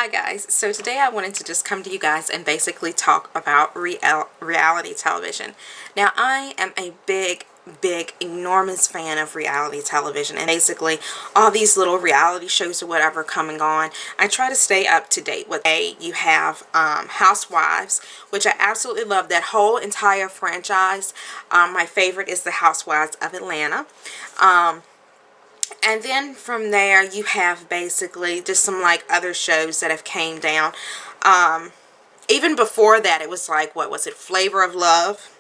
Hi guys, so today I wanted to just come to you guys and basically talk about reality television. Now I am a big, enormous fan of reality television, and basically all these little reality shows or whatever coming on, I try to stay up to date with. You have Housewives, which I absolutely love that whole entire franchise. My favorite is the Housewives of Atlanta. And then from there you have basically just some like other shows that have came down. Even before that it was like, what was it, Flavor of Love?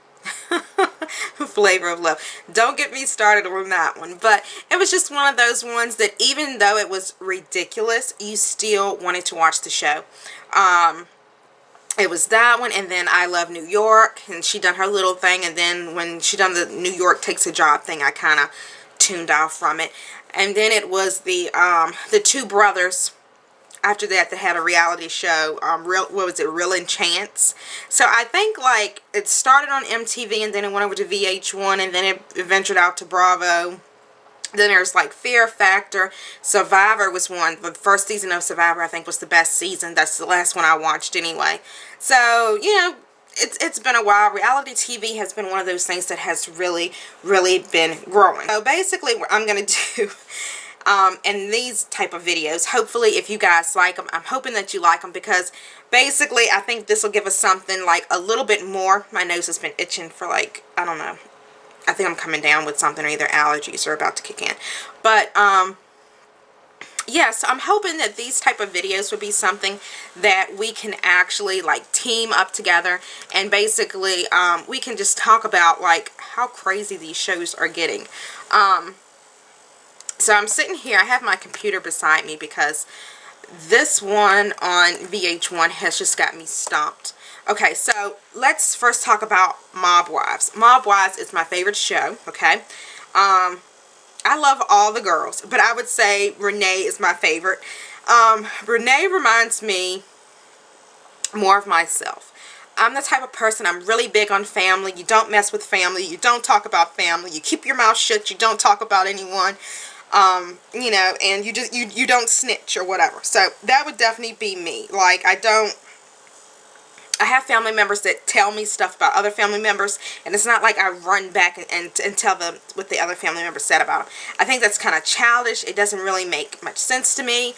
Flavor of Love. Don't get me started on that one, but it was just one of those ones that even though it was ridiculous, you still wanted to watch the show. It was that one, and then I Love New York, and she done her little thing, and then when she done the New York Takes a Job thing, I kind of tuned off from it. And then it was the two brothers after that had a reality show, what was it, Real Enchants. So I think like it started on MTV and then it went over to VH1 and then it ventured out to Bravo. Then there's like Fear Factor. Survivor was one. The first season of Survivor I think was the best season. That's the last one I watched anyway. So, you know, it's been a while. Reality TV has been one of those things that has really been growing. So basically what I'm going to do in these type of videos, hopefully if you guys like them, I'm hoping that you like them, because basically I think this will give us something like a little bit more. My nose has been itching for like, I don't know. I think I'm coming down with something, or either allergies are about to kick in. But yes, I'm hoping that these type of videos would be something that we can actually like team up together, and basically we can just talk about like how crazy these shows are getting. So I'm sitting here, I have my computer beside me because this one on VH1 has just got me stomped. Okay, so let's first talk about Mob Wives. Mob Wives is my favorite show, okay? I love all the girls, but I would say Renee is my favorite. Renee reminds me more of myself. I'm the type of person, I'm really big on family. You don't mess with family. You don't talk about family. You keep your mouth shut. You don't talk about anyone. You know, and you don't snitch or whatever. So that would definitely be me. Like, I have family members that tell me stuff about other family members, and it's not like I run back and tell them what the other family member said about them. I think that's kind of childish. It doesn't really make much sense to me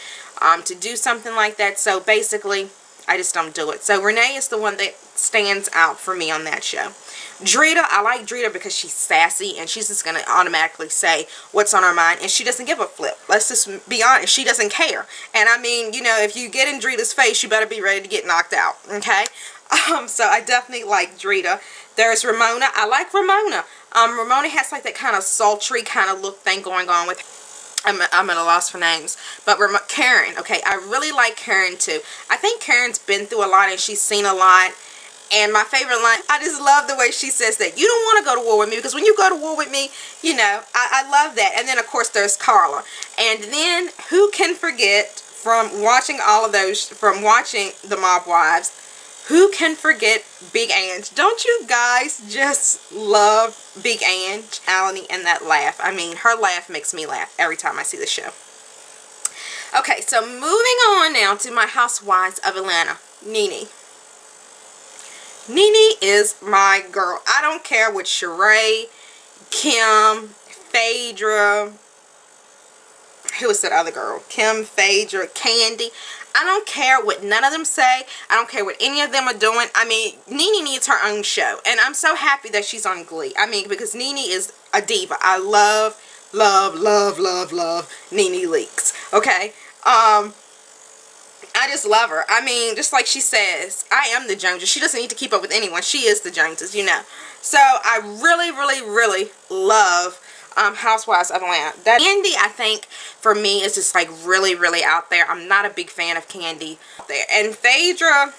to do something like that. So basically, I just don't do it. So Renee is the one that stands out for me on that show. Drita, I like Drita because she's sassy and she's just going to automatically say what's on her mind, and she doesn't give a flip. Let's just be honest, she doesn't care. And I mean, you know, if you get in Drita's face, you better be ready to get knocked out, okay? So I definitely like Drita. There's Ramona. I like Ramona. Ramona has like that kind of sultry kind of look thing going on with her. I'm at a loss for names. But Karen, okay, I really like Karen too. I think Karen's been through a lot and she's seen a lot. And my favorite line, I just love the way she says that. You don't want to go to war with me, because when you go to war with me, you know, I love that. And then, of course, there's Carla. And then, who can forget, from watching all of those, from watching the Mob Wives, who can forget Big Ange? Don't you guys just love Big Ange? Alani, and that laugh. I mean, her laugh makes me laugh every time I see the show. Okay, so moving on now to my Housewives of Atlanta, Nene. Nene is my girl. I don't care what Sheree, Kim, Phaedra, who was that other girl? Kim, Phaedra, Candy. I don't care what none of them say. I don't care what any of them are doing. I mean, Nene needs her own show. And I'm so happy that she's on Glee. I mean, because Nene is a diva. I love Nene Leakes. Okay? I just love her. I mean, just like she says, I am the Joneses. She doesn't need to keep up with anyone. She is the Joneses, you know. So, I really love Housewives of Atlanta. That Candy, I think, for me, is just like really out there. I'm not a big fan of Candy there. And Phaedra,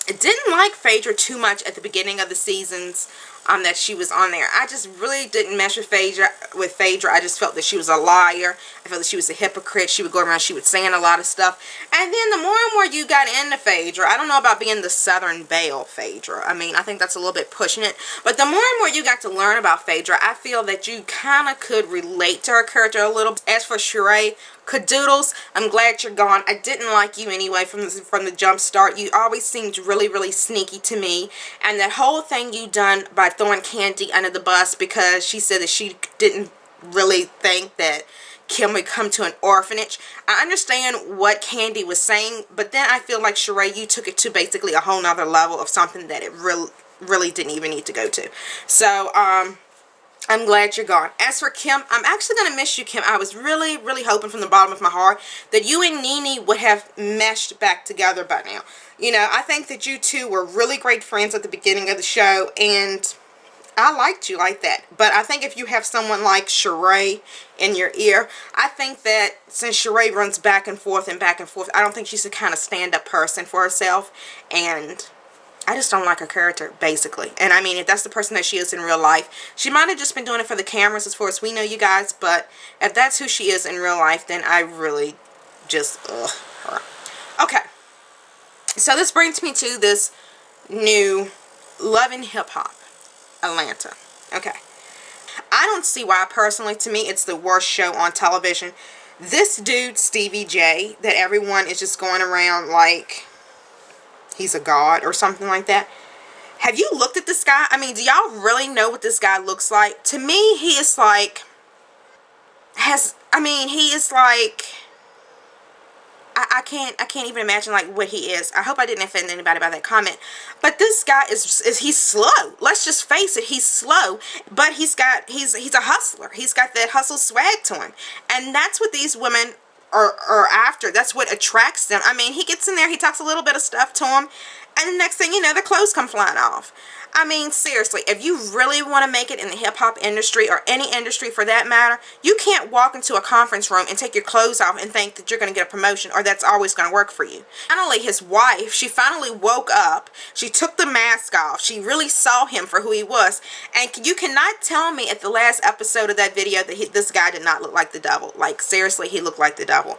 I didn't like Phaedra too much at the beginning of the seasons. that she was on there. I just really didn't mesh with Phaedra. I just felt that she was a liar. I felt that she was a hypocrite. She would go around, she would saying a lot of stuff. And then the more and more you got into Phaedra, I don't know about being the Southern Belle Phaedra. I mean, I think that's a little bit pushing it. But the more and more you got to learn about Phaedra, I feel that you kind of could relate to her character a little. As for Sheree, Cadoodles, I'm glad you're gone. I didn't like you anyway from the jump start. You always seemed really, really sneaky to me. And that whole thing you done by throwing Candy under the bus because she said that she didn't really think that Kim would come to an orphanage. I understand what Candy was saying, but then I feel like Sheree, you took it to basically a whole nother level of something that it really didn't even need to go to. So, I'm glad you're gone. As for Kim, I'm actually going to miss you, Kim. I was really, really hoping from the bottom of my heart that you and Nene would have meshed back together by now. You know, I think that you two were really great friends at the beginning of the show, and I liked you like that. But I think if you have someone like Sheree in your ear, I think that since Sheree runs back and forth, I don't think she's a kind of stand-up person for herself, and I just don't like her character, basically. And I mean, if that's the person that she is in real life, she might have just been doing it for the cameras as far as we know, you guys. But if that's who she is in real life, then I really just, her. Okay. So this brings me to this new Love and Hip Hop Atlanta. Okay. I don't see why, personally, to me, it's the worst show on television. This dude, Stevie J, that everyone is just going around like he's a god or something like that. Have you looked at this guy? I mean, do y'all really know what this guy looks like? To me, he is like, he is like, I can't even imagine like what he is. I hope I didn't offend anybody by that comment. But this guy he's slow. Let's just face it, he's slow. But he's a hustler. He's got that hustle swag to him. And that's what these women are after. That's what attracts them. I mean, he gets in there, he talks a little bit of stuff to them, and the next thing you know, their clothes come flying off. I mean, seriously, if you really want to make it in the hip-hop industry, or any industry for that matter, you can't walk into a conference room and take your clothes off and think that you're going to get a promotion, or that's always going to work for you. Finally, his wife, she finally woke up, she took the mask off, she really saw him for who he was, and you cannot tell me at the last episode of that video that this guy did not look like the devil. Like, seriously, he looked like the devil.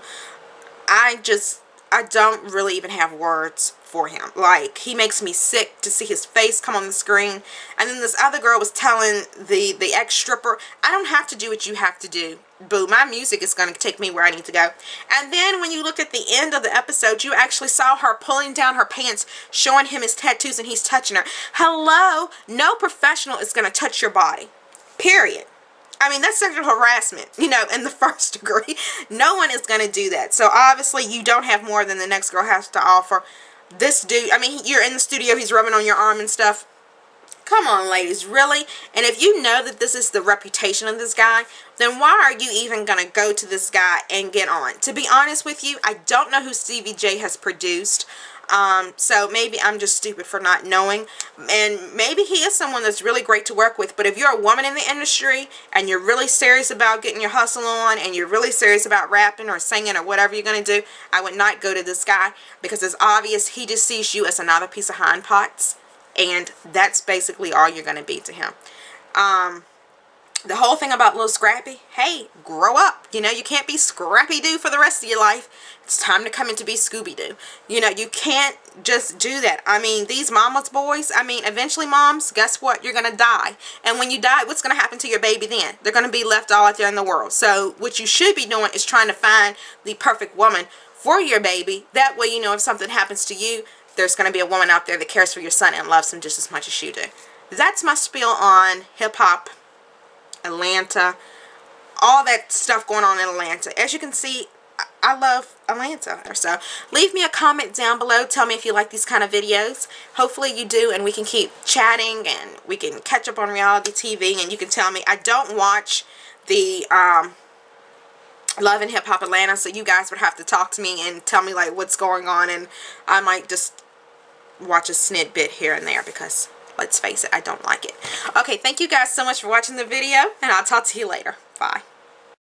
I don't really even have words for him. Like, he makes me sick to see his face come on the screen. And then this other girl was telling the ex-stripper, I don't have to do what you have to do. Boo, my music is going to take me where I need to go. And then when you look at the end of the episode, you actually saw her pulling down her pants, showing him his tattoos, and he's touching her. Hello? No professional is going to touch your body. Period. I mean, that's sexual harassment, you know, in the first degree. No one is going to do that. So, obviously, you don't have more than the next girl has to offer. This dude, I mean, you're in the studio, he's rubbing on your arm and stuff. Come on, ladies, really? And if you know that this is the reputation of this guy, then why are you even going to go to this guy and get on? To be honest with you, I don't know who Stevie J has produced. So maybe I'm just stupid for not knowing, and maybe he is someone that's really great to work with. But if you're a woman in the industry and you're really serious about getting your hustle on, and you're really serious about rapping or singing or whatever you're going to do, I would not go to this guy, because it's obvious he just sees you as another piece of hind parts, and that's basically all you're going to be to him. The whole thing about Little Scrappy, hey, grow up. You know, you can't be Scrappy-Doo for the rest of your life. It's time to come in to be Scooby-Doo. You know, you can't just do that. I mean, these mama's boys, I mean, eventually, moms, guess what? You're going to die. And when you die, what's going to happen to your baby then? They're going to be left all out there in the world. So what you should be doing is trying to find the perfect woman for your baby. That way, you know, if something happens to you, there's going to be a woman out there that cares for your son and loves him just as much as you do. That's my spiel on hip-hop Atlanta, all that stuff going on in Atlanta. As you can see, I love Atlanta. So leave me a comment down below. Tell me if you like these kind of videos. Hopefully you do, and we can keep chatting, and we can catch up on reality TV, and you can tell me. I don't watch the Love and Hip Hop Atlanta, so you guys would have to talk to me and tell me like what's going on, and I might just watch a snippet here and there, because let's face it, I don't like it. Okay, thank you guys so much for watching the video, and I'll talk to you later. Bye.